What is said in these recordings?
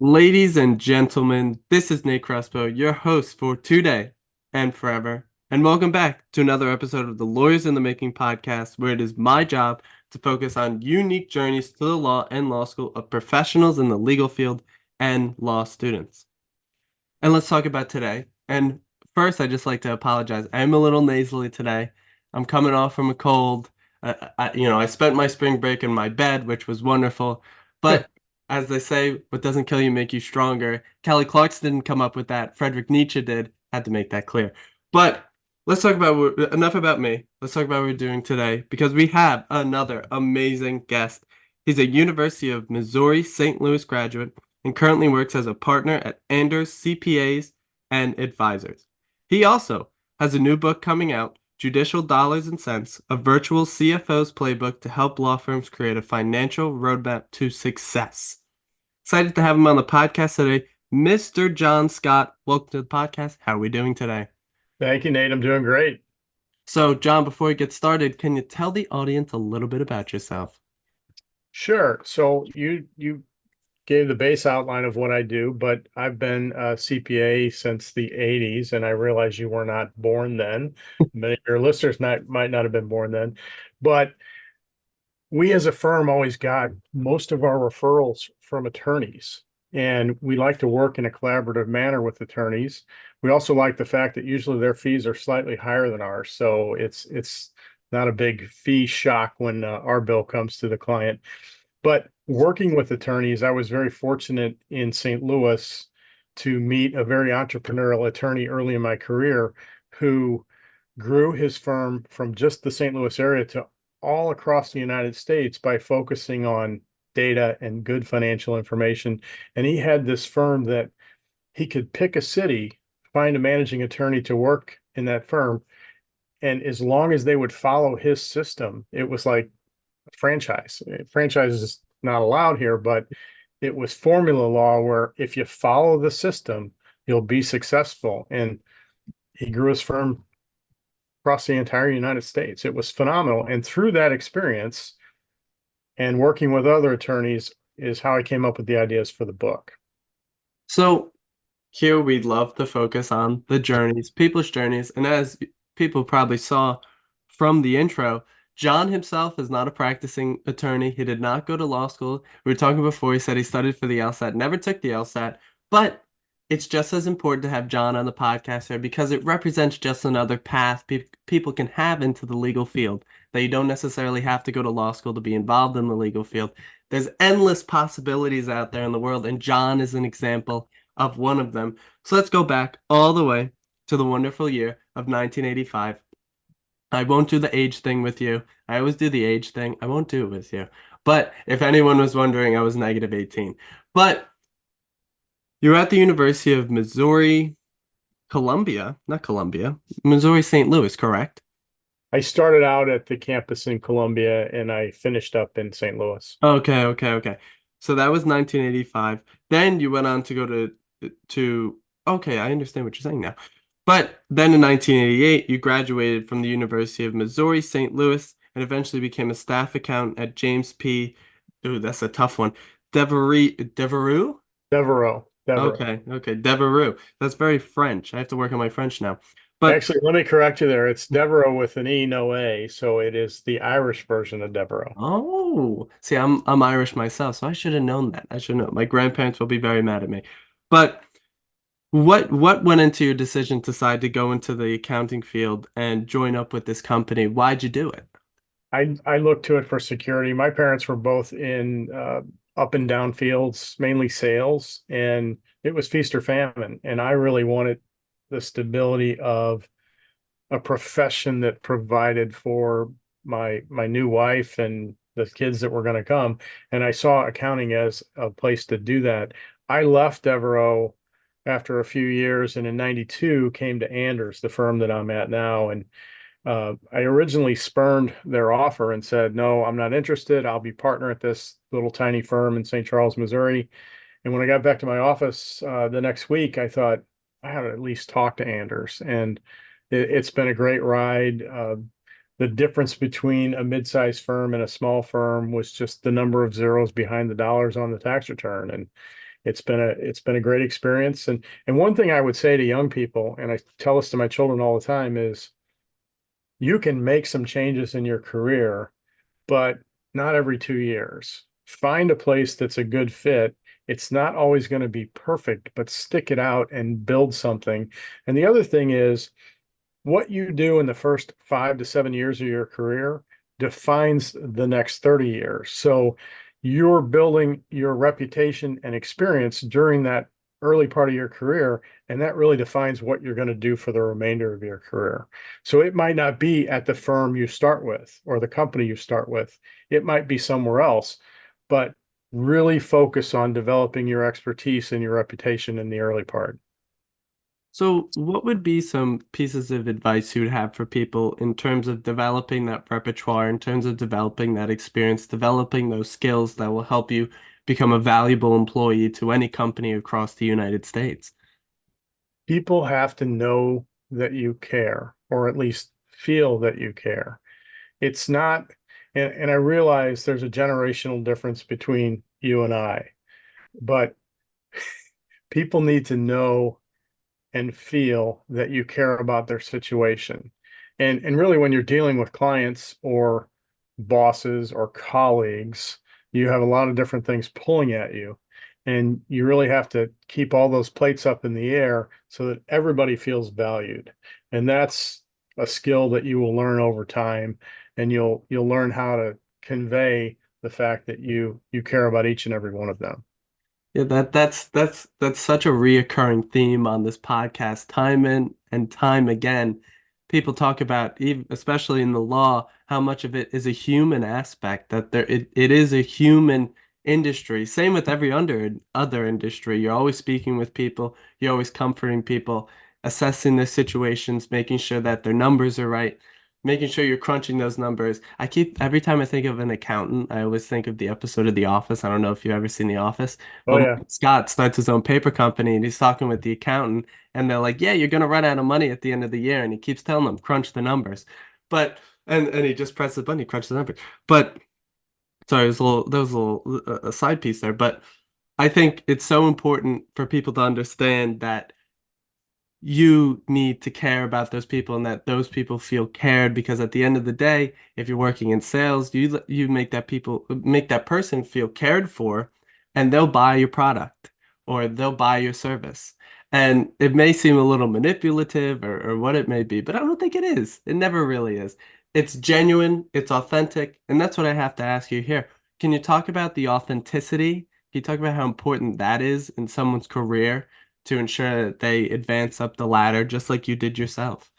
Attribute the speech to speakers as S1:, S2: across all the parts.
S1: Ladies and gentlemen, this is Nate Crespo, your host for today and forever. And welcome back to another episode of the Lawyers in the Making podcast, where it is my job to focus on unique journeys to the law and law school of professionals in the legal field and law students. And let's talk about today. And first, I just like to apologize. I'm a little nasally today. I'm coming off from a cold. I spent my spring break in my bed, which was wonderful. But as they say, what doesn't kill you make you stronger. Kelly Clarkson didn't come up with that. Friedrich Nietzsche did. Had to make that clear. But let's talk about enough about me. Let's talk about what we're doing today because we have another amazing guest. He's a University of Missouri St. Louis graduate and currently works as a partner at Anders CPAs and Advisors. He also has a new book coming out, Judicial Dollars and Cents, a virtual CFO's playbook to help law firms create a financial roadmap to success. Excited to have him on the podcast today, Mr. John Scott. Welcome to the podcast. How are we doing today?
S2: Thank you, Nate. I'm doing great.
S1: So, John, before we get started, can you tell the audience a little bit about yourself?
S2: Sure. So you gave the base outline of what I do, but I've been a CPA since the 80s, and I realize you were not born then. Many of your listeners might not have been born then. But we as a firm always got most of our referrals from attorneys, and we like to work in a collaborative manner with attorneys. We also like the fact that usually their fees are slightly higher than ours, so it's not a big fee shock when our bill comes to the client. But working with attorneys, I was very fortunate in St. Louis to meet a very entrepreneurial attorney early in my career who grew his firm from just the St. Louis area to all across the United States by focusing on data and good financial information. And he had this firm that he could pick a city, find a managing attorney to work in that firm. And as long as they would follow his system, it was like a franchise. Franchise is not allowed here, but it was formula law where if you follow the system, you'll be successful. And he grew his firm across the entire United States. It was phenomenal. And through that experience and working with other attorneys is how I came up with the ideas for the book.
S1: So, here we'd love to focus on the journeys, people's journeys. And as people probably saw from the intro, John himself is not a practicing attorney. He did not go to law school. We were talking before, he said he studied for the LSAT, never took the LSAT, but it's just as important to have John on the podcast here because it represents just another path people can have into the legal field, that you don't necessarily have to go to law school to be involved in the legal field. There's endless possibilities out there in the world, and John is an example of one of them. So let's go back all the way to the wonderful year of 1985. I won't do the age thing with you. I always do the age thing. I won't do it with you. But if anyone was wondering, I was negative 18. But you're at the University of Missouri, not Columbia, Missouri St. Louis, correct?
S2: I started out at the campus in Columbia and I finished up in St. Louis.
S1: Okay. So that was 1985. Then you went on to go to okay, I understand what you're saying now. But then in 1988, you graduated from the University of Missouri St. Louis and eventually became a staff accountant at James P. Ooh, that's a tough one. Devereux?
S2: Devereaux.
S1: Okay, Devereux. That's very French. I have to work on my French now. But
S2: Actually, let me correct you there. It's Devereaux with an E, no A. So it is the Irish version of Devereaux.
S1: oh, see, I'm Irish myself, so I should have known that. I should know. My grandparents will be very mad at me. But what went into your decision to decide to go into the accounting field and join up with this company? Why'd you do it?
S2: I looked to it for security. My parents were both in up and down fields, mainly sales, and it was feast or famine. And I really wanted the stability of a profession that provided for my new wife and the kids that were going to come. And I saw accounting as a place to do that. I left Devereaux after a few years and in 92 came to Anders, the firm that I'm at now. And I originally spurned their offer and said, no, I'm not interested. I'll be partner at this little tiny firm in St. Charles, Missouri. And when I got back to my office the next week, I thought I had to at least talk to Anders. And it's been a great ride. The difference between a mid-sized firm and a small firm was just the number of zeros behind the dollars on the tax return. And it's been a great experience. And one thing I would say to young people, and I tell this to my children all the time, is you can make some changes in your career, but not every 2 years. Find a place that's a good fit. It's not always going to be perfect, but stick it out and build something. And the other thing is, what you do in the first 5 to 7 years of your career defines the next 30 years. So you're building your reputation and experience during that early part of your career, and that really defines what you're going to do for the remainder of your career. So it might not be at the firm you start with or the company you start with. It might be somewhere else, but really focus on developing your expertise and your reputation in the early part.
S1: So, what would be some pieces of advice you would have for people in terms of developing that repertoire, in terms of developing that experience, developing those skills that will help you become a valuable employee to any company across the United States?
S2: People have to know that you care, or at least feel that you care. It's not, and I realize there's a generational difference between you and I, but people need to know and feel that you care about their situation. And really when you're dealing with clients or bosses or colleagues, you have a lot of different things pulling at you. And you really have to keep all those plates up in the air so that everybody feels valued. And that's a skill that you will learn over time, and you'll learn how to convey the fact that you care about each and every one of them.
S1: Yeah, that's such a reoccurring theme on this podcast, time in and time again. People talk about, especially in the law, how much of it is a human aspect, that it is a human industry. Same with every other industry. You're always speaking with people, you're always comforting people, assessing their situations, making sure that their numbers are right, making sure you're crunching those numbers. Every time I think of an accountant, I always think of the episode of The Office. I don't know if you've ever seen The Office.
S2: Oh
S1: But
S2: yeah.
S1: Mike Scott starts his own paper company and he's talking with the accountant, and they're like, "Yeah, you're gonna run out of money at the end of the year." And he keeps telling them, "Crunch the numbers." But and he just presses the button, he crunches the numbers. But sorry, there was a little a side piece there. But I think it's so important for people to understand that you need to care about those people and that those people feel cared, because at the end of the day, if you're working in sales, you make that person feel cared for, and they'll buy your product or they'll buy your service. And it may seem a little manipulative or what it may be, but I don't think it is. It never really is. It's genuine, it's authentic, and that's what I have to ask you here. Can you talk about the authenticity? Can you talk about how important that is in someone's career to ensure that they advance up the ladder just like you did yourself?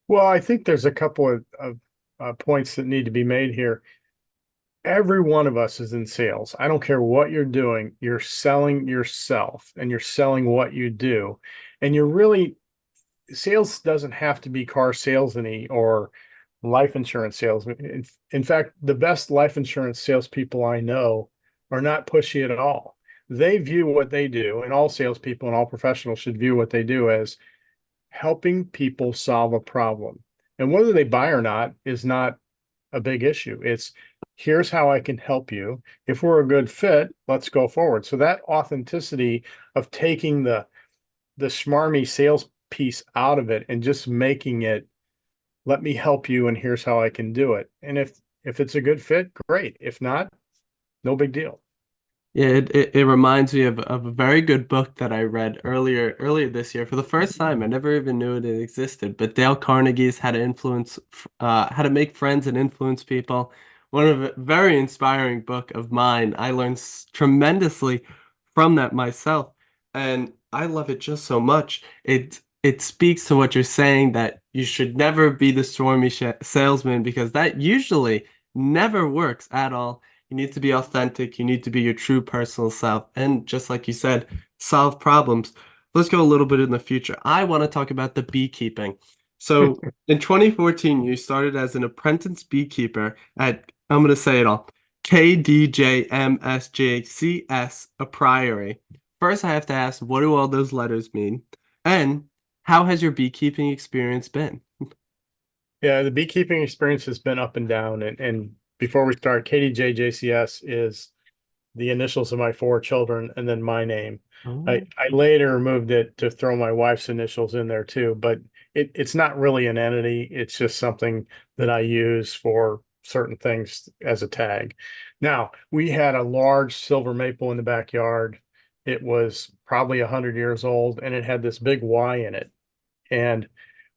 S2: Well, I think there's a couple of points that need to be made here. Every one of us is in sales. I don't care what you're doing, you're selling yourself and you're selling what you do. And you're really, sales doesn't have to be car salesy or life insurance sales. In fact, the best life insurance salespeople I know are not pushy at all. They view what they do, and all salespeople and all professionals should view what they do as helping people solve a problem. And whether they buy or not is not a big issue. It's here's how I can help you. If we're a good fit, let's go forward. So that authenticity of taking the smarmy sales piece out of it and just making it, let me help you and here's how I can do it. And if it's a good fit, great. If not, no big deal.
S1: Yeah, it reminds me of a very good book that I read earlier this year for the first time. I never even knew it existed. But Dale Carnegie's How to Make Friends and Influence People. One of a very inspiring book of mine. I learned tremendously from that myself, and I love it just so much. It speaks to what you're saying, that you should never be the stormy salesman, because that usually never works at all. You need to be authentic. You need to be your true personal self. And just like you said, solve problems. Let's go a little bit in the future. I want to talk about the beekeeping. So in 2014, you started as an apprentice beekeeper at, I'm going to say it all, KDJMSJCS, a priory. First, I have to ask, what do all those letters mean? And how has your beekeeping experience been?
S2: Yeah, the beekeeping experience has been up and down. And before we start, KDJJCS is the initials of my four children and then my name.
S1: Oh.
S2: I later moved it to throw my wife's initials in there too, but it's not really an entity. It's just something that I use for certain things as a tag. Now, we had a large silver maple in the backyard. It was probably 100 years old and it had this big Y in it. And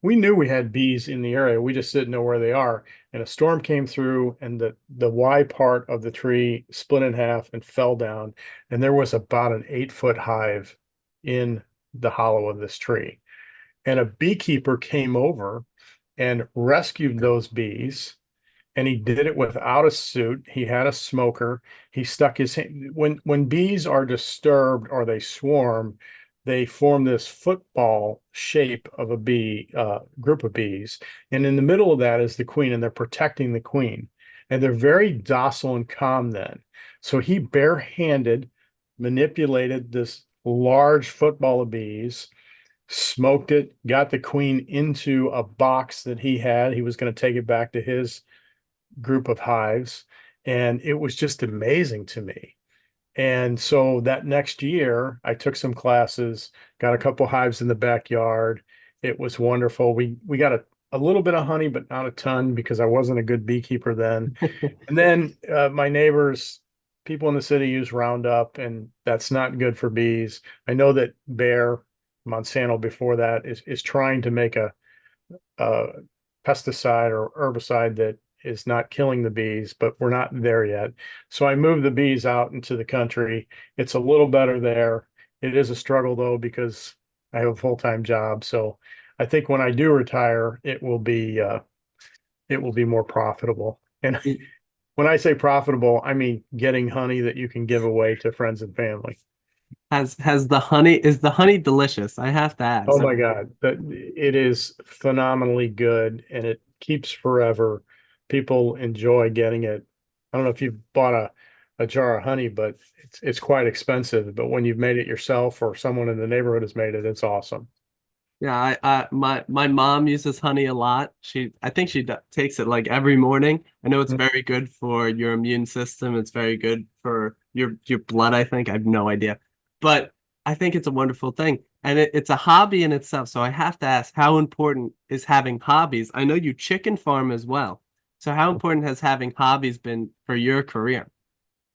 S2: we knew we had bees in the area. We just didn't know where they are. And a storm came through and the Y part of the tree split in half and fell down. And there was about an 8-foot hive in the hollow of this tree. And a beekeeper came over and rescued those bees, and he did it without a suit. He had a smoker. He stuck his hand. When bees are disturbed or they swarm, they form this football shape of a bee group of bees, and in the middle of that is the queen, and they're protecting the queen, and they're very docile and calm then. So he barehanded manipulated this large football of bees, smoked it, got the queen into a box that he had. He was going to take it back to his group of hives. And it was just amazing to me. And so that next year, I took some classes, got a couple hives in the backyard. It was wonderful. We got a little bit of honey, but not a ton because I wasn't a good beekeeper then. And then my neighbors, people in the city use Roundup, and that's not good for bees. I know that Bayer, Monsanto before that, is trying to make a pesticide or herbicide that is not killing the bees, but we're not there yet. So I moved the bees out into the country. It's a little better there. It is a struggle though, because I have a full-time job. So I think when I do retire, it will be more profitable. And when I say profitable, I mean getting honey that you can give away to friends and family.
S1: Has the honey is the honey delicious? I have to
S2: Oh
S1: ask.
S2: my God, that it is phenomenally good and it keeps forever. People enjoy getting it. I don't know if you've bought a jar of honey, but it's quite expensive. But when you've made it yourself or someone in the neighborhood has made it, it's awesome.
S1: Yeah, my mom uses honey a lot. I think she takes it like every morning. I know it's
S2: Mm.
S1: very good for your immune system. It's very good for your blood, I think. I have no idea. But I think it's a wonderful thing. And it's a hobby in itself. So I have to ask, how important is having hobbies? I know you chicken farm as well. So how important has having hobbies been for your career?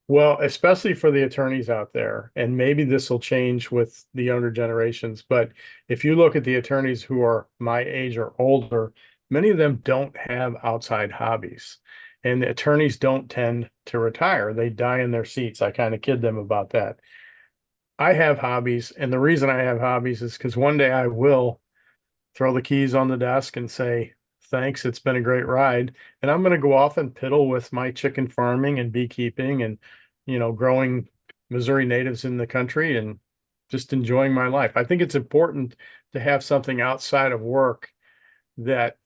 S2: Well, especially for the attorneys out there, and maybe this will change with the younger generations, but if you look at the attorneys who are my age or older, many of them don't have outside hobbies. And the attorneys don't tend to retire. They die in their seats. I kind of kid them about that. I have hobbies, and the reason I have hobbies is because one day I will throw the keys on the desk and say, thanks, it's been a great ride. And I'm going to go off and piddle with my chicken farming and beekeeping and, growing Missouri natives in the country and just enjoying my life. I think it's important to have something outside of work that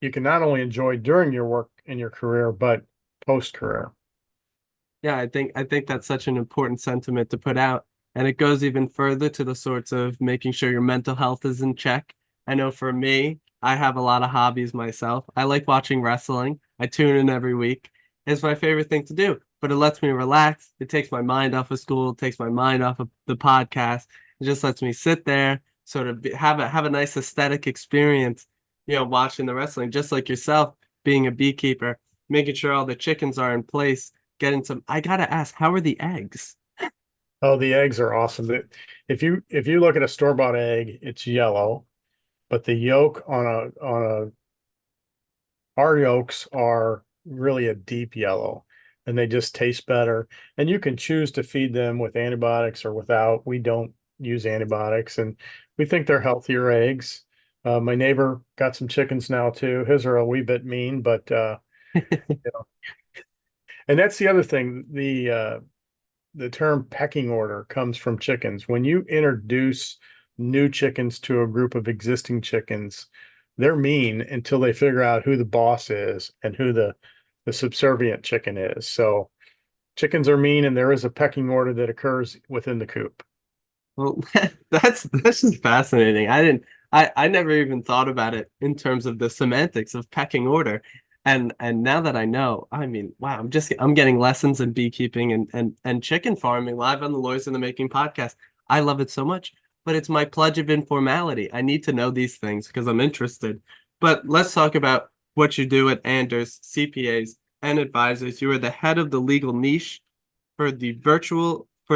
S2: you can not only enjoy during your work in your career, but post career.
S1: Yeah, I think that's such an important sentiment to put out. And it goes even further to the sorts of making sure your mental health is in check. I know for me, I have a lot of hobbies myself. I like watching wrestling. I tune in every week. It's my favorite thing to do, but it lets me relax. It takes my mind off of school, it takes my mind off of the podcast. It just lets me sit there, sort of have a nice aesthetic experience, watching the wrestling, just like yourself being a beekeeper, making sure all the chickens are in place, getting some. I gotta ask, how are the eggs?
S2: Oh, the eggs are awesome. If you look at a store-bought egg, it's yellow, but the yolk on a our yolks are really a deep yellow and they just taste better. And you can choose to feed them with antibiotics or without. We don't use antibiotics and we think they're healthier eggs. My neighbor got some chickens now too. His are a wee bit mean, but and that's the other thing. The term pecking order comes from chickens. When you introduce new chickens to a group of existing chickens, they're mean until they figure out who the boss is and who the subservient chicken is. So chickens are mean, and there is a pecking order that occurs within the coop.
S1: Well, that's just fascinating. I never even thought about it in terms of the semantics of pecking order. And now that I know, I mean, wow, I'm getting lessons in beekeeping and chicken farming live on the Lawyers in the Making podcast. I love it so much, but it's my pledge of informality. I need to know these things because I'm interested. But let's talk about what you do at Anders CPAs and Advisors. You are the head of the legal niche for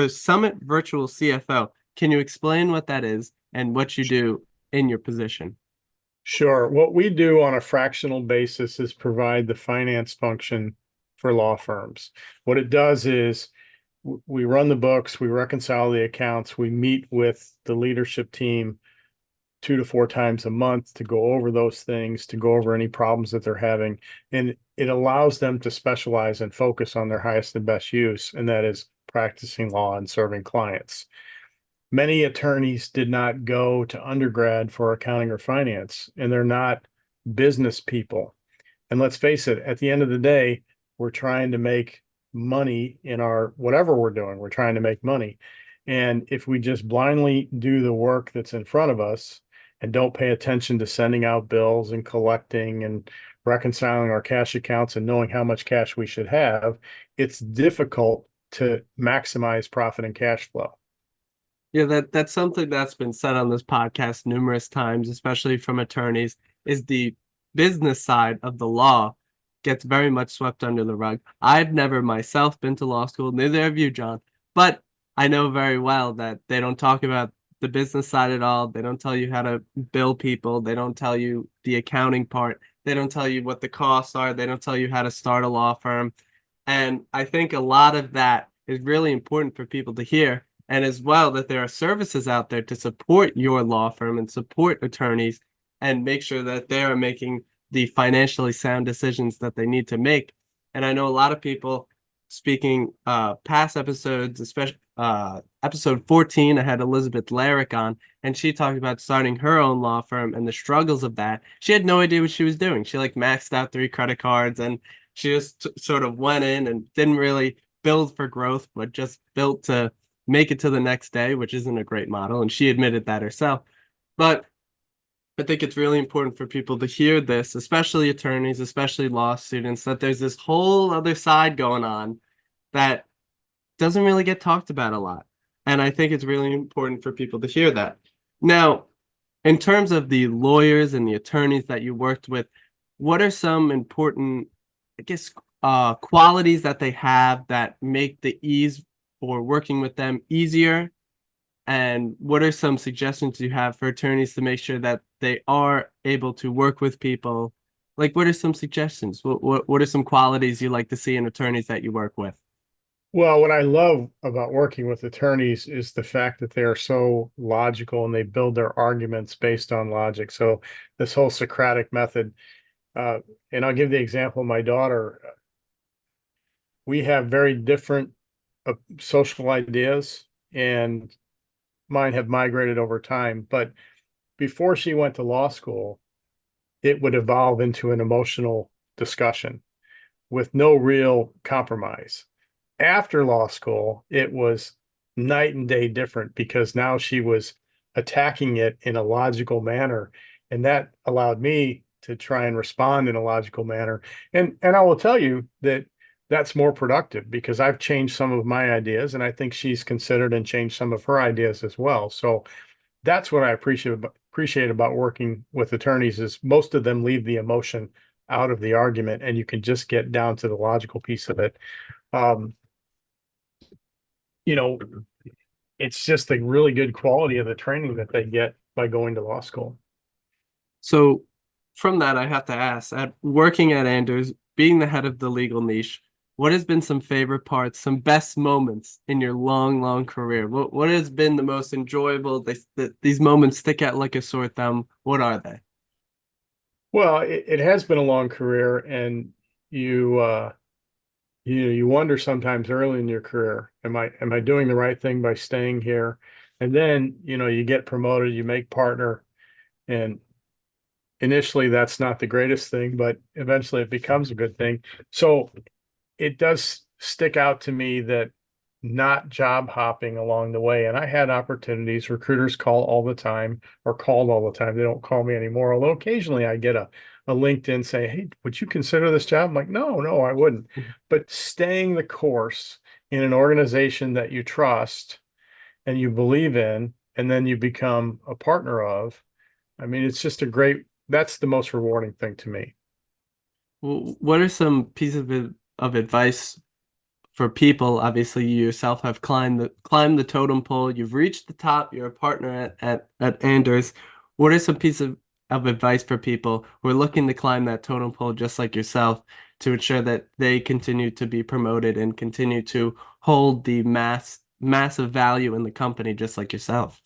S1: Summit Virtual CFO. Can you explain what that is and what you do in your position?
S2: Sure. What we do on a fractional basis is provide the finance function for law firms. What it does is we run the books, we reconcile the accounts, we meet with the leadership team 2 to 4 times a month to go over those things, to go over any problems that they're having. And it allows them to specialize and focus on their highest and best use, and that is practicing law and serving clients. Many attorneys did not go to undergrad for accounting or finance, and they're not business people. And let's face it, at the end of the day, we're trying to make money in our whatever we're doing, we're trying to make money. And if we just blindly do the work that's in front of us and don't pay attention to sending out bills and collecting and reconciling our cash accounts and knowing how much cash we should have, it's difficult to maximize profit and cash flow.
S1: Yeah, that's something that's been said on this podcast numerous times, especially from attorneys, is the business side of the law gets very much swept under the rug. I've never myself been to law school, neither have you, John, but I know very well that they don't talk about the business side at all. They don't tell you how to bill people. They don't tell you the accounting part. They don't tell you what the costs are. They don't tell you how to start a law firm. And I think a lot of that is really important for people to hear. And as well, that there are services out there to support your law firm and support attorneys and make sure that they are making the financially sound decisions that they need to make. And I know a lot of people speaking past episodes, especially episode 14, I had Elizabeth Larrick on, and she talked about starting her own law firm and the struggles of that. She had no idea what she was doing. She like maxed out 3 credit cards and she just sort of went in and didn't really build for growth, but just built to make it to the next day, which isn't a great model. And she admitted that herself. But I think it's really important for people to hear this, especially attorneys, especially law students, that there's this whole other side going on that doesn't really get talked about a lot. And I think it's really important for people to hear that. Now, in terms of the lawyers and the attorneys that you worked with, what are some important, I guess, qualities that they have that make the ease for working with them easier? And what are some suggestions you have for attorneys to make sure that they are able to work with people? Like, what are some suggestions? What are some qualities you like to see in attorneys that you work with?
S2: Well, what I love about working with attorneys is the fact that they are so logical and they build their arguments based on logic. So this whole Socratic method, and I'll give the example of my daughter. We have very different social ideas, and mine have migrated over time. But before she went to law school, it would evolve into an emotional discussion with no real compromise. After law school, it was night and day different because now she was attacking it in a logical manner. And that allowed me to try and respond in a logical manner. And I will tell you that that's more productive because I've changed some of my ideas, and I think she's considered and changed some of her ideas as well. So that's what I appreciate about working with attorneys is most of them leave the emotion out of the argument, and you can just get down to the logical piece of it. Um, you know, it's just a really good quality of the training that they get by going to law school.
S1: So, from that, I have to ask, at working at Anders, being the head of the legal niche, what has been some favorite parts, some best moments in your long, long career? What has been the most enjoyable? These moments stick out like a sore thumb. What are they?
S2: Well, it has been a long career, and you you wonder sometimes early in your career, am I doing the right thing by staying here? And then, you get promoted, you make partner, and initially that's not the greatest thing, but eventually it becomes a good thing. So it does stick out to me that not job hopping along the way. And I had opportunities. Recruiters call all the time or called all the time. They don't call me anymore, although occasionally I get a a LinkedIn say, hey, would you consider this job? I'm like, no, I wouldn't. But staying the course in an organization that you trust and you believe in, and then you become a partner of, I mean, it's just that's the most rewarding thing to me.
S1: What are some pieces of advice for people? Obviously, you yourself have climbed the totem pole. You've reached the top. You're a partner at Anders. What are some pieces of advice for people who are looking to climb that totem pole just like yourself to ensure that they continue to be promoted and continue to hold the massive value in the company just like yourself?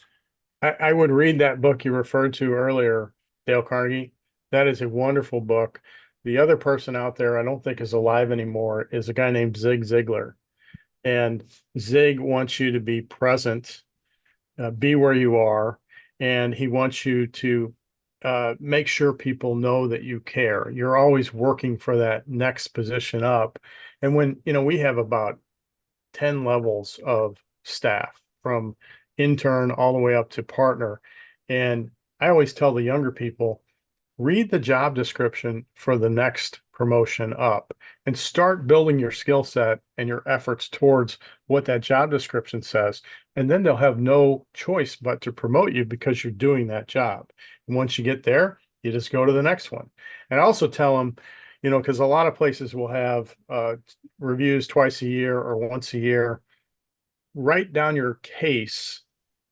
S2: I would read that book you referred to earlier, Dale Carnegie. That is a wonderful book. The other person out there I don't think is alive anymore is a guy named Zig Ziglar. And Zig wants you to be present, be where you are, and he wants you to make sure people know that you care. You're always working for that next position up. And we have about 10 levels of staff from intern all the way up to partner. And I always tell the younger people, read the job description for the next promotion up and start building your skill set and your efforts towards what that job description says. And then they'll have no choice but to promote you because you're doing that job. And once you get there, you just go to the next one. And I also tell them, because a lot of places will have reviews twice a year or once a year. Write down your case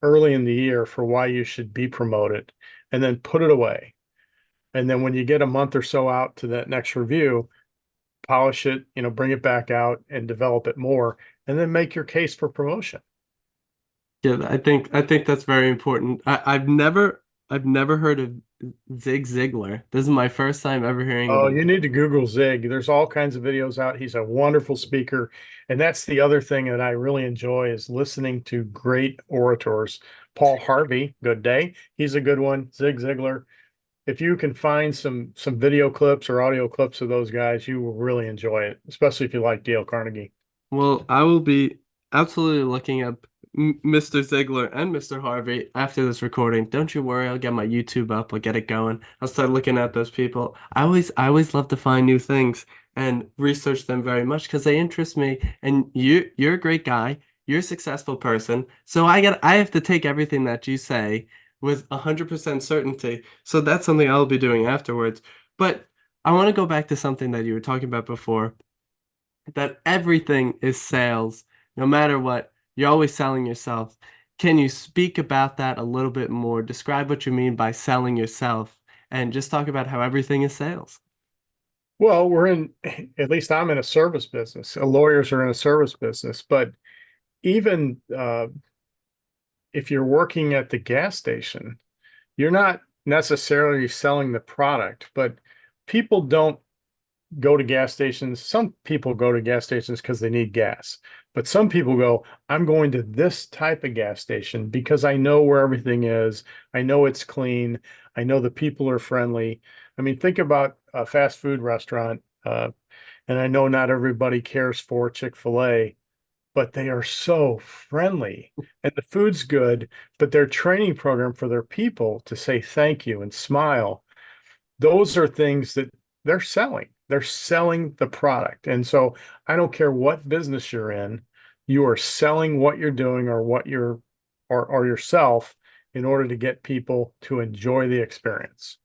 S2: early in the year for why you should be promoted and then put it away. And then when you get a month or so out to that next review, polish it, bring it back out and develop it more, and then make your case for promotion.
S1: Yeah, I think that's very important. I've never heard of Zig Ziglar. This is my first time ever hearing
S2: Oh,
S1: about
S2: you need to Google Zig. There's all kinds of videos out. He's a wonderful speaker. And that's the other thing that I really enjoy is listening to great orators. Paul Harvey, good day. He's a good one. Zig Ziglar. If you can find some video clips or audio clips of those guys, you will really enjoy it, especially if you like Dale Carnegie.
S1: Well, I will be absolutely looking up Mr. Ziegler and Mr. Harvey after this recording. Don't you worry, I'll get my YouTube up, I'll get it going. I'll start looking at those people. I always love to find new things and research them very much because they interest me. And you're a great guy, you're a successful person. So I have to take everything that you say with 100% certainty. So that's something I'll be doing afterwards. But I want to go back to something that you were talking about before, that everything is sales. No matter what, you're always selling yourself. Can you speak about that a little bit more? Describe what you mean by selling yourself and just talk about how everything is sales.
S2: Well, at least I'm in a service business. Lawyers are in a service business, but even if you're working at the gas station, you're not necessarily selling the product, but people don't go to gas stations. Some people go to gas stations because they need gas, but some people go, I'm going to this type of gas station because I know where everything is. I know it's clean. I know the people are friendly. I mean, think about a fast food restaurant. And I know not everybody cares for Chick-fil-A, but they are so friendly and the food's good, but their training program for their people to say thank you and smile, those are things that they're selling. They're selling the product. And so I don't care what business you're in, you are selling what you're doing or or yourself in order to get people to enjoy the experience.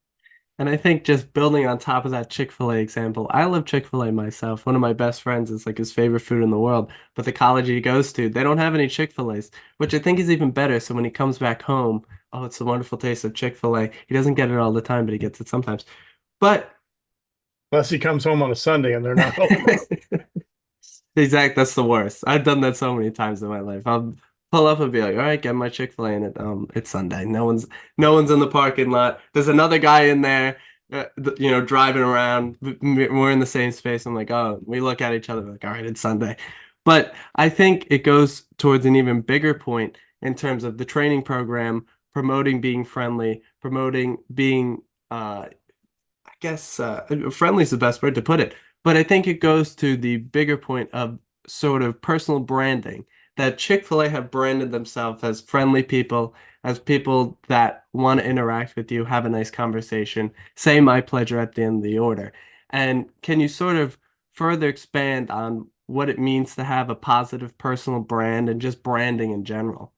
S1: And I think just building on top of that Chick-fil-A example, I love Chick-fil-A myself. One of my best friends is like his favorite food in the world. But the college he goes to, they don't have any Chick-fil-A's, which I think is even better. So when he comes back home, oh, it's the wonderful taste of Chick-fil-A. He doesn't get it all the time, but he gets it sometimes. But
S2: Unless he comes home on a Sunday and they're not open.
S1: exact, that's the worst. I've done that so many times in my life. I'll pull up and be like, all right, get my Chick-fil-A, and it's Sunday. No one's in the parking lot. There's another guy in there, driving around. We're in the same space. I'm like, oh, we look at each other like, all right, it's Sunday. But I think it goes towards an even bigger point in terms of the training program, promoting being friendly, promoting being I guess friendly is the best word to put it. But I think it goes to the bigger point of sort of personal branding, that Chick-fil-A have branded themselves as friendly people, as people that want to interact with you, have a nice conversation, say my pleasure at the end of the order. And can you sort of further expand on what it means to have a positive personal brand and just branding in general?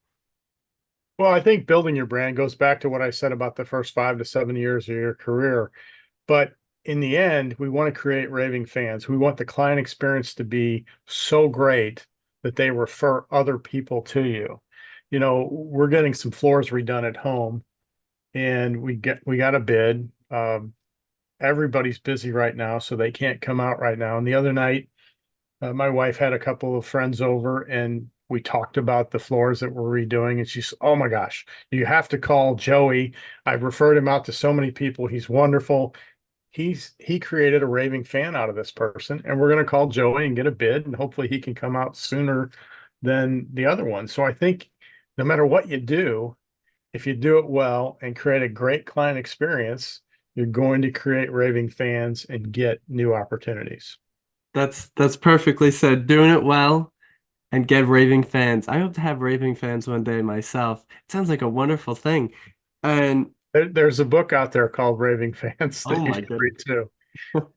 S2: Well, I think building your brand goes back to what I said about the first 5 to 7 years of your career. But in the end, we want to create raving fans. We want the client experience to be so great that they refer other people to you. You know, we're getting some floors redone at home, and we got a bid. Everybody's busy right now, so they can't come out right now. And the other night, my wife had a couple of friends over, and we talked about the floors that we're redoing. And she's, oh my gosh, you have to call Joey. I've referred him out to so many people. He's wonderful. He created a raving fan out of this person, and we're going to call Joey and get a bid, and hopefully he can come out sooner than the other one. So I think no matter what you do, if you do it well and create a great client experience, you're going to create raving fans and get new opportunities.
S1: That's perfectly said. Doing it well and get raving fans. I hope to have raving fans one day myself. It sounds like a wonderful thing. And
S2: There's a book out there called Raving Fans
S1: oh
S2: that you
S1: my
S2: should read
S1: goodness.
S2: too.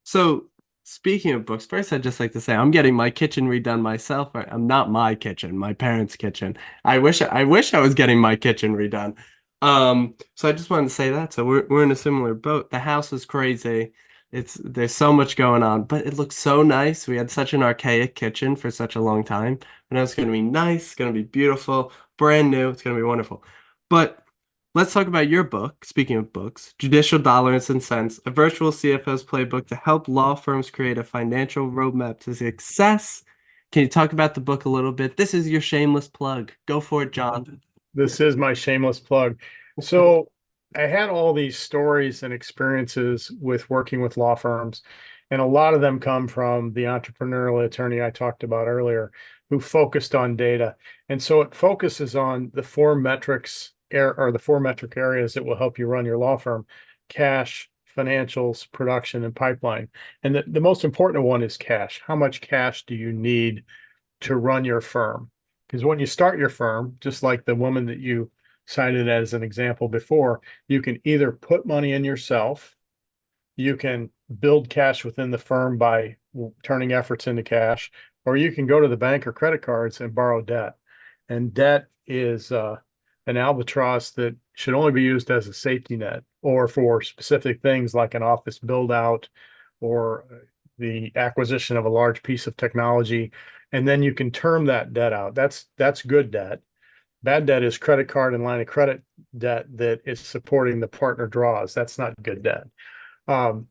S1: So, speaking of books, first I'd just like to say I'm getting my kitchen redone myself. I'm not my kitchen, my parents' kitchen. I wish I was getting my kitchen redone. So I just wanted to say that. So we're in a similar boat. The house is crazy. There's so much going on, but it looks so nice. We had such an archaic kitchen for such a long time. But now it's gonna be nice, it's gonna be beautiful, brand new, it's gonna be wonderful. But let's talk about your book. Speaking of books, Judicial Dollars and Cents, a virtual CFO's playbook to help law firms create a financial roadmap to success. Can you talk about the book a little bit? This is your shameless plug. Go for it, John.
S2: This is my shameless plug. So I had all these stories and experiences with working with law firms, and a lot of them come from the entrepreneurial attorney I talked about earlier, who focused on data. And so it focuses on the four metrics or the four metric areas that will help you run your law firm: cash, financials, production, and pipeline. And the most important one is cash. How much cash do you need to run your firm? Because when you start your firm, just like the woman that you cited as an example before, you can either put money in yourself, you can build cash within the firm by turning efforts into cash, or you can go to the bank or credit cards and borrow debt. And debt is an albatross that should only be used as a safety net or for specific things like an office build out or the acquisition of a large piece of technology. And then you can term that debt out. That's good debt. Bad debt is credit card and line of credit debt that is supporting the partner draws. That's not good debt. Um,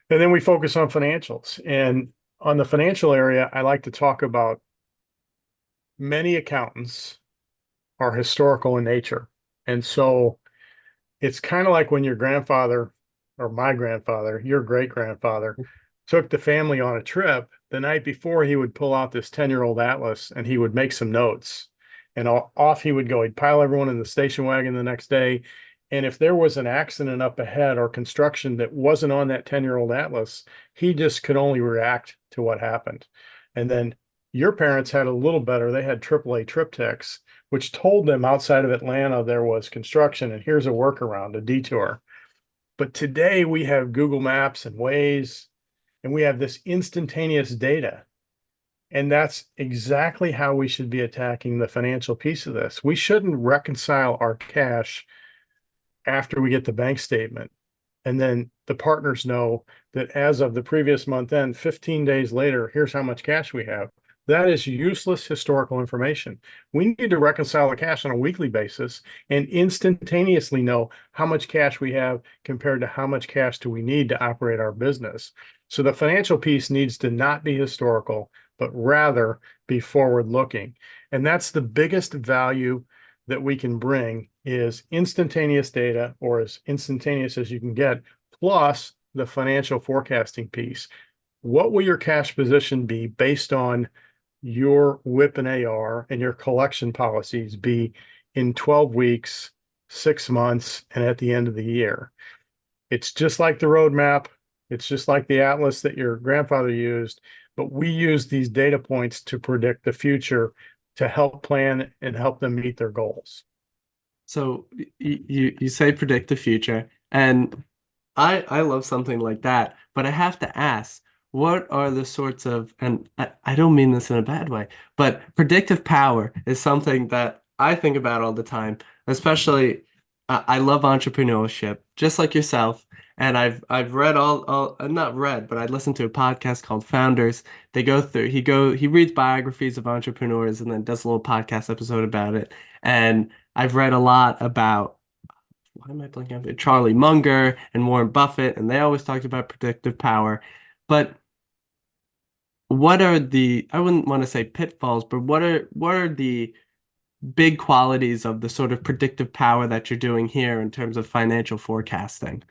S2: and then we focus on financials. And on the financial area, I like to talk about many accountants are historical in nature. And so it's kind of like when your grandfather or my grandfather, your great grandfather, took the family on a trip. The night before, he would pull out this 10-year-old atlas and he would make some notes. And off he would go. He'd pile everyone in the station wagon the next day. And if there was an accident up ahead or construction that wasn't on that 10-year-old atlas, he just could only react to what happened. And then your parents had a little better. They had AAA triptychs, which told them outside of Atlanta there was construction, and here's a workaround, a detour. But today we have Google Maps and Waze, and we have this instantaneous data. And that's exactly how we should be attacking the financial piece of this. We shouldn't reconcile our cash after we get the bank statement. And then the partners know that as of the previous month end, 15 days later, here's how much cash we have. That is useless historical information. We need to reconcile the cash on a weekly basis and instantaneously know how much cash we have compared to how much cash do we need to operate our business. So the financial piece needs to not be historical, but rather be forward looking. And that's the biggest value that we can bring is instantaneous data, or as instantaneous as you can get, plus the financial forecasting piece. What will your cash position be based on your WIP and AR and your collection policies be in 12 weeks, 6 months, and at the end of the year? It's just like the roadmap. It's just like the atlas that your grandfather used, but we use these data points to predict the future to help plan and help them meet their goals.
S1: So you say predict the future, and I love something like that, but I have to ask, what are the sorts of, and I don't mean this in a bad way, but predictive power is something that I think about all the time, especially I love entrepreneurship, just like yourself. And I've read all not read, but I listened to a podcast called Founders. They go through he reads biographies of entrepreneurs and then does a little podcast episode about it. And I've read a lot about why am I blanking on it? Charlie Munger and Warren Buffett, and they always talked about predictive power. But what are the, I wouldn't want to say pitfalls, but what are the big qualities of the sort of predictive power that you're doing here in terms of financial forecasting?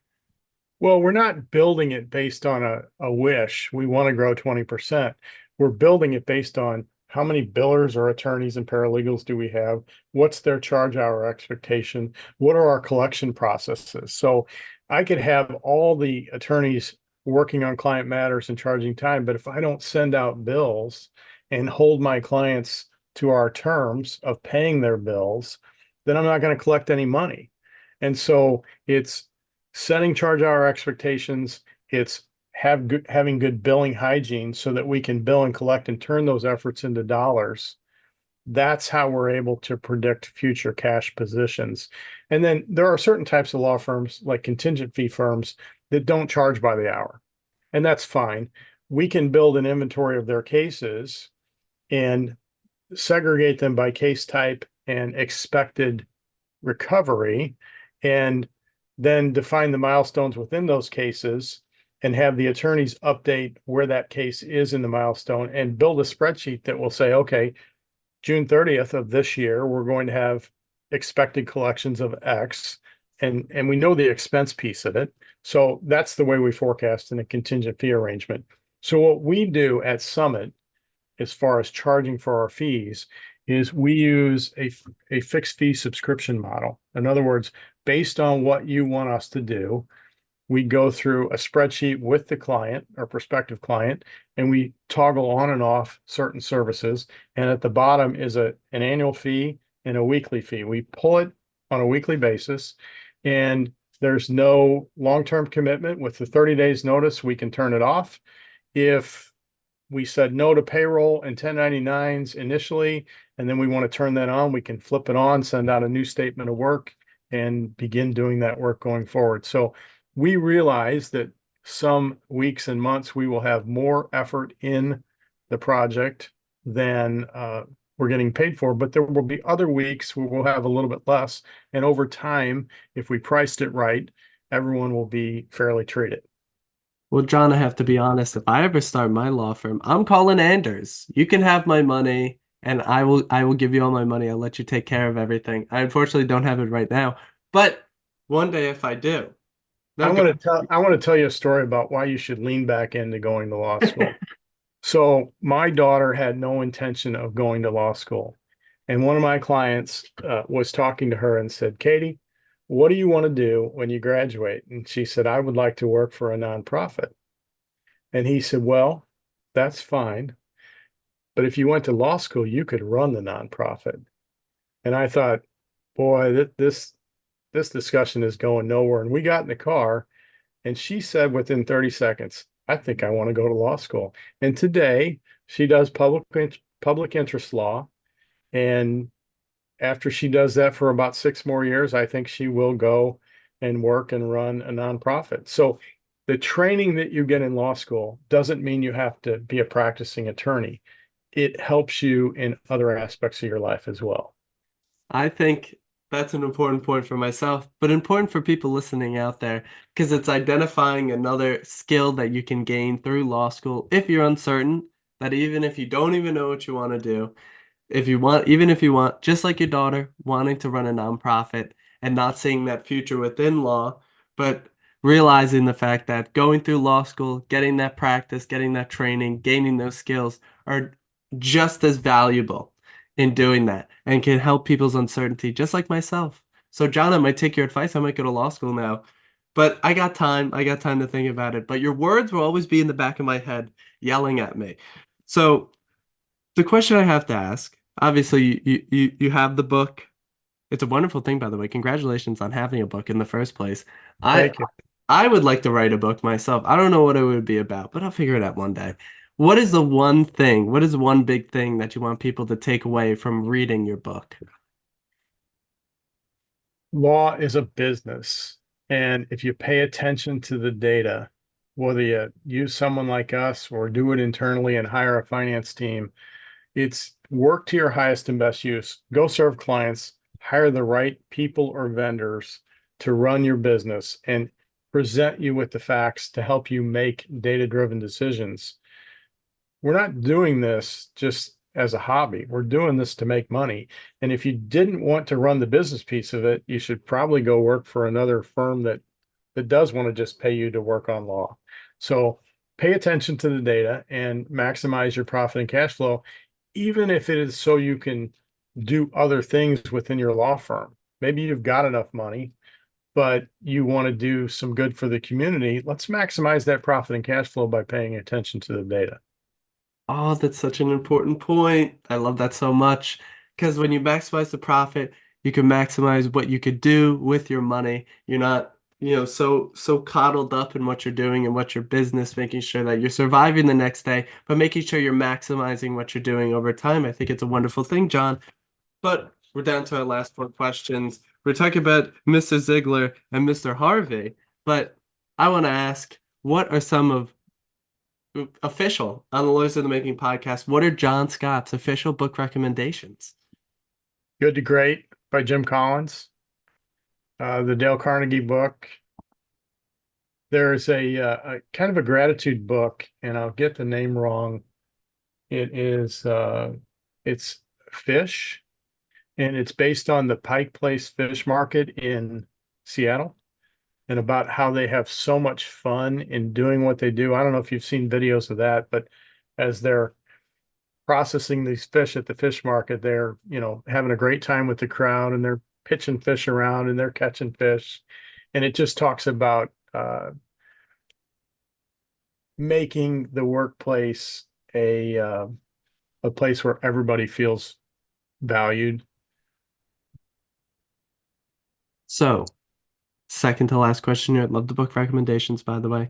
S2: Well, we're not building it based on a wish. We want to grow 20%. We're building it based on how many billers or attorneys and paralegals do we have? What's their charge hour expectation? What are our collection processes? So I could have all the attorneys working on client matters and charging time, but if I don't send out bills and hold my clients to our terms of paying their bills, then I'm not going to collect any money. And so it's setting charge hour expectations. It's having good billing hygiene so that we can bill and collect and turn those efforts into dollars. That's how we're able to predict future cash positions. And then there are certain types of law firms, like contingent fee firms, that don't charge by the hour. And that's fine. We can build an inventory of their cases and segregate them by case type and expected recovery, and then define the milestones within those cases and have the attorneys update where that case is in the milestone and build a spreadsheet that will say, okay, June 30th of this year, we're going to have expected collections of X, and we know the expense piece of it. So that's the way we forecast in a contingent fee arrangement. So what we do at Summit, as far as charging for our fees, is we use a fixed fee subscription model. In other words, based on what you want us to do, we go through a spreadsheet with the client or prospective client, and we toggle on and off certain services. And at the bottom is an annual fee and a weekly fee. We pull it on a weekly basis, and there's no long-term commitment. With the 30 days notice, we can turn it off. If we said no to payroll and 1099s initially, and then we want to turn that on, we can flip it on, send out a new statement of work, and begin doing that work going forward. So we realize that some weeks and months we will have more effort in the project than we're getting paid for, but there will be other weeks where we'll have a little bit less. And over time, if we priced it right, everyone will be fairly treated.
S1: Well, John, I have to be honest. If I ever start my law firm, I'm calling Anders. You can have my money, and I will give you all my money. I'll let you take care of everything. I unfortunately don't have it right now, but one day if I do,
S2: I
S1: they'll go.
S2: want to tell you a story about why you should lean back into going to law school. So my daughter had no intention of going to law school. And one of my clients was talking to her and said, Katie, what do you want to do when you graduate? And she said, I would like to work for a nonprofit. And he said, well, that's fine. But if you went to law school, you could run the nonprofit. And I thought, boy, this discussion is going nowhere. And we got in the car, and she said within 30 seconds, I think I want to go to law school. And today she does public interest law. And after she does that for about 6 more years, I think she will go and work and run a nonprofit. So the training that you get in law school doesn't mean you have to be a practicing attorney. It helps you in other aspects of your life as well.
S1: I think that's an important point for myself, but important for people listening out there because it's identifying another skill that you can gain through law school if you're uncertain, that even if you don't even know what you want to do, if you want, even if you want, just like your daughter, wanting to run a nonprofit and not seeing that future within law, but realizing the fact that going through law school, getting that practice, getting that training, gaining those skills are just as valuable in doing that and can help people's uncertainty, just like myself. So, John, I might take your advice. I might go to law school now, but I got time. I got time to think about it. But your words will always be in the back of my head, yelling at me. So the question I have to ask, obviously you have the book. It's a wonderful thing, by the way. Congratulations on having a book in the first place. I
S2: Thank you.
S1: I would like to write a book myself. I don't know what it would be about, but I'll figure it out one day. What is the one thing, what is one big thing that you want people to take away from reading your book?
S2: Law is a business. And if you pay attention to the data, whether you use someone like us or do it internally and hire a finance team, it's work to your highest and best use. Go serve clients, hire the right people or vendors to run your business and present you with the facts to help you make data-driven decisions. We're not doing this just as a hobby. We're doing this to make money. And if you didn't want to run the business piece of it, you should probably go work for another firm that does want to just pay you to work on law. So pay attention to the data and maximize your profit and cash flow, even if it is so you can do other things within your law firm. Maybe you've got enough money, but you want to do some good for the community. Let's maximize that profit and cash flow by paying attention to the data.
S1: Oh, that's such an important point. I love that so much because when you maximize the profit, you can maximize what you could do with your money. You're not, so coddled up in what you're doing and what your business, making sure that you're surviving the next day, but making sure you're maximizing what you're doing over time. I think it's a wonderful thing, John. But we're down to our last four questions. We're talking about Mr. Ziegler and Mr. Harvey, but I want to ask, what are some of official on the Lawyers in the Making podcast? What are John Scott's official book recommendations?
S2: Good to Great by Jim Collins, the Dale Carnegie book. There's a kind of a gratitude book, and I'll get the name wrong. It is it's fish, and it's based on the Pike Place Fish Market in Seattle, and about how they have so much fun in doing what they do. I don't know if you've seen videos of that, but as they're processing these fish at the fish market, they're, having a great time with the crowd and they're pitching fish around and they're catching fish. And it just talks about making the workplace a place where everybody feels valued.
S1: So, second to last question here. I love the book recommendations, by the way.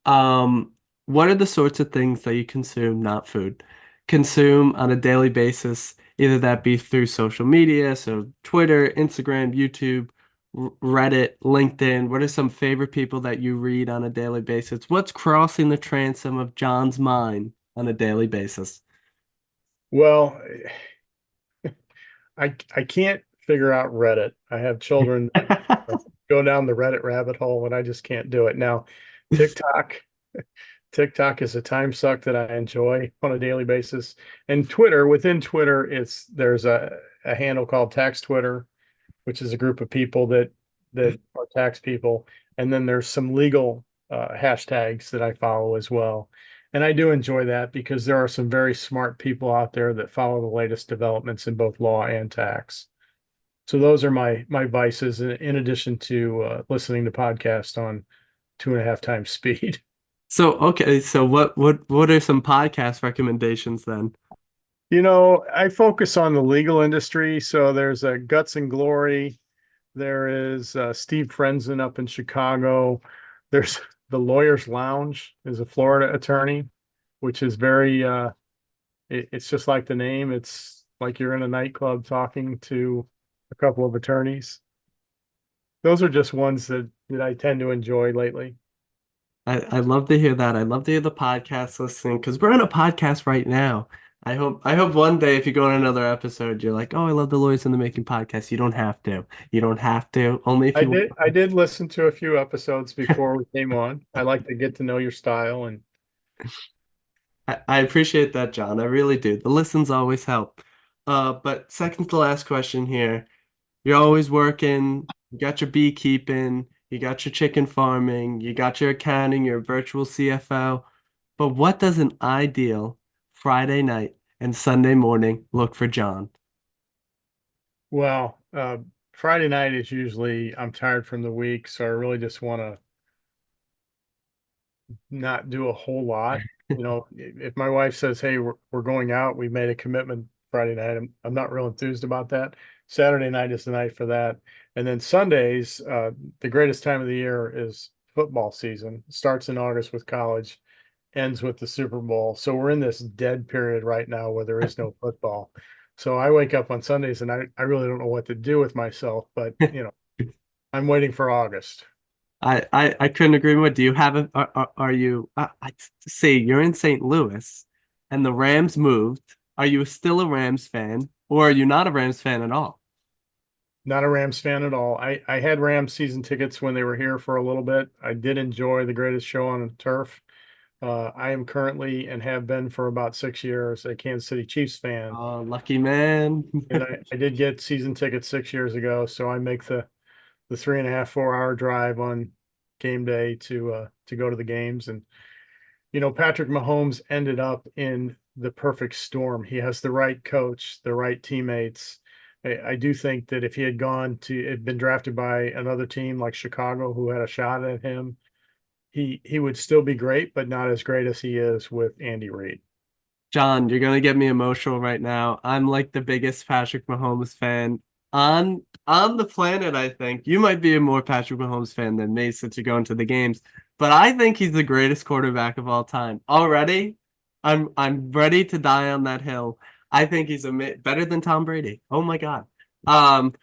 S1: What are the sorts of things that you consume, not food, consume on a daily basis, either that be through social media, so Twitter, Instagram, YouTube, Reddit, LinkedIn? What are some favorite people that you read on a daily basis? What's crossing the transom of John's mind on a daily basis?
S2: Well, I can't figure out Reddit. I have children that go down the Reddit rabbit hole and I just can't do it. Now, TikTok, TikTok is a time suck that I enjoy on a daily basis. And Twitter, within Twitter, there's a handle called Tax Twitter, which is a group of people that are tax people. And then there's some legal hashtags that I follow as well. And I do enjoy that because there are some very smart people out there that follow the latest developments in both law and tax. So those are my vices in addition to listening to podcasts on 2.5 times speed.
S1: So, okay, so what are some podcast recommendations then?
S2: I focus on the legal industry. So there's a Guts and Glory. There is Steve Frenzen up in Chicago. There's the Lawyer's Lounge is a Florida attorney, which is very it's just like the name. It's like you're in a nightclub talking to a couple of attorneys. Those are just ones that I tend to enjoy lately.
S1: I love to hear that. I love to hear the podcast listening because we're on a podcast right now. I hope one day if you go on another episode, you're like, oh, I love the Lawyers in the Making podcast. You don't have to. You don't have to. Only if
S2: I
S1: you want.
S2: did I did listen to a few episodes before we came on. I like to get to know your style and
S1: I appreciate that, John. I really do. The listens always help. But second to last question here. You're always working. You got your beekeeping. You got your chicken farming. You got your accounting, your virtual CFO. But what does an ideal Friday night and Sunday morning look for John?
S2: well, Friday night is usually I'm tired from the week, so I really just want to not do a whole lot. If my wife says, "Hey, we're going out," we made a commitment Friday night. I'm not real enthused about that. Saturday night is the night for that, and then Sundays, the greatest time of the year is football season. Starts in August with college, ends with the Super Bowl. So we're in this dead period right now where there is no football. So I wake up on Sundays and I really don't know what to do with myself, but I'm waiting for August.
S1: I couldn't agree more. Do you have are you I see you're in St. Louis and the Rams moved. Are you still a Rams fan or are you not a Rams fan at all?
S2: Not a Rams fan at all. I had Rams season tickets when they were here for a little bit. I did enjoy the greatest show on turf. I am currently and have been for about 6 years a Kansas City Chiefs fan.
S1: Oh, lucky man.
S2: And I did get season tickets 6 years ago, so I make the 3.5, 4 hour drive on game day to go to the games. And Patrick Mahomes ended up in the perfect storm. He has the right coach, the right teammates. I do think that if he had been drafted by another team like Chicago, who had a shot at him, he would still be great, but not as great as he is with Andy Reid.
S1: John, you're gonna get me emotional right now. I'm like the biggest Patrick Mahomes fan on the planet, I think. You might be a more Patrick Mahomes fan than me since you're going to the games, but I think he's the greatest quarterback of all time. Already, I'm ready to die on that hill. I think he's better than Tom Brady. Oh my God. Um,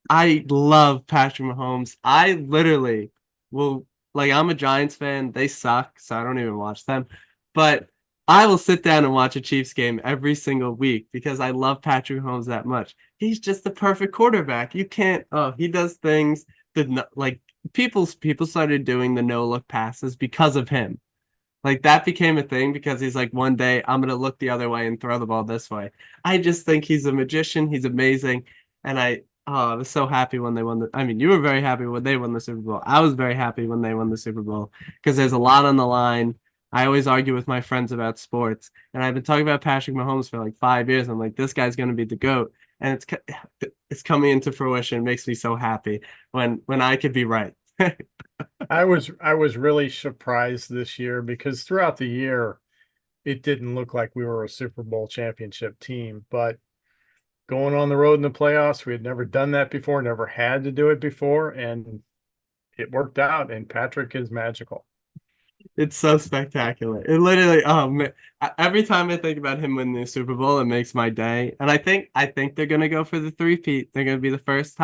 S1: I love Patrick Mahomes. I literally will like I'm a Giants fan. They suck, so I don't even watch them. But I will sit down and watch a Chiefs game every single week because I love Patrick Mahomes that much. He's just the perfect quarterback. You can't he does things that like people started doing the no look passes because of him. Like that became a thing because he's like, one day I'm gonna look the other way and throw the ball this way. I just think he's a magician. He's amazing, and I was so happy when they won the. I mean, you were very happy when they won the Super Bowl. I was very happy when they won the Super Bowl because there's a lot on the line. I always argue with my friends about sports, and I've been talking about Patrick Mahomes for like 5 years. I'm like, this guy's gonna be the GOAT, and it's coming into fruition. It makes me so happy when I could be right.
S2: I was really surprised this year because throughout the year it didn't look like we were a Super Bowl championship team, but going on the road in the playoffs, we had never done that before, never had to do it before, and it worked out. And Patrick is magical.
S1: It's so spectacular. It literally, oh man, every time I think about him winning the Super Bowl, it makes my day. And I think they're gonna go for the three-peat. They're gonna be the first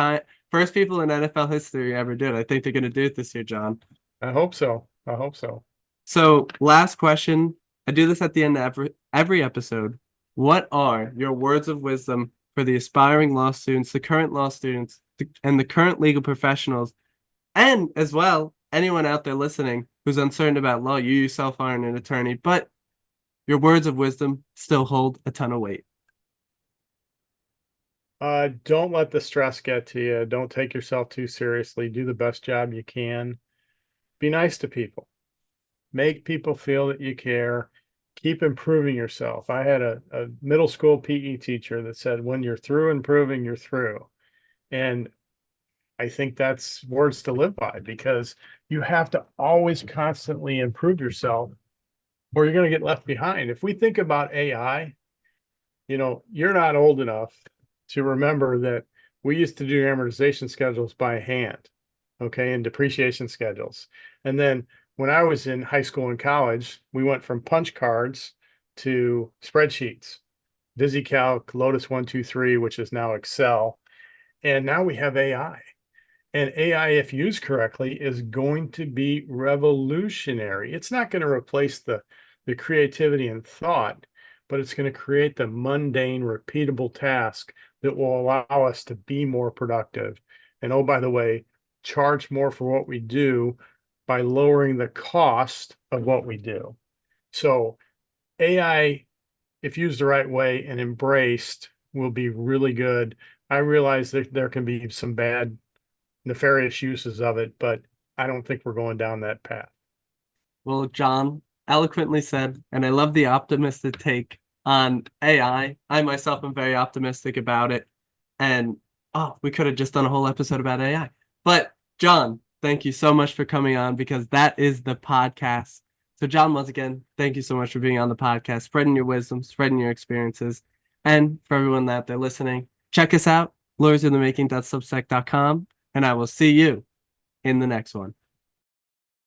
S1: people in NFL history ever do it. I think they're gonna do it this year, John.
S2: I hope so. I hope so.
S1: So, last question. I do this at the end of every episode. What are your words of wisdom for the aspiring law students, the current law students, and the current legal professionals, and as well anyone out there listening who's uncertain about law? You yourself aren't an attorney, but your words of wisdom still hold a ton of weight.
S2: Don't let the stress get to you. Don't take yourself too seriously. Do the best job you can. Be nice to people. Make people feel that you care. Keep improving yourself. I had a middle school PE teacher that said, when you're through improving, you're through. And I think that's words to live by because you have to always constantly improve yourself or you're going to get left behind. If we think about AI, you're not old enough to remember that we used to do amortization schedules by hand, okay, and depreciation schedules. And then when I was in high school and college, we went from punch cards to spreadsheets, VisiCalc, Lotus 123, which is now Excel. And now we have AI. And AI, if used correctly, is going to be revolutionary. It's not going to replace the creativity and thought, but it's going to create the mundane, repeatable task that will allow us to be more productive. And oh, by the way, charge more for what we do by lowering the cost of what we do. So AI, if used the right way and embraced, will be really good. I realize that there can be some bad, nefarious uses of it, but I don't think we're going down that path.
S1: Well, John eloquently said, and I love the optimistic take on AI. I myself am very optimistic about it. And oh, we could have just done a whole episode about AI. But John, thank you so much for coming on because that is the podcast So, John, once again, thank you so much for being on the podcast, spreading your wisdom, spreading your experiences. And for everyone out there listening, check us out, lawyersinthe making.substack.com, and I will see you in the next one.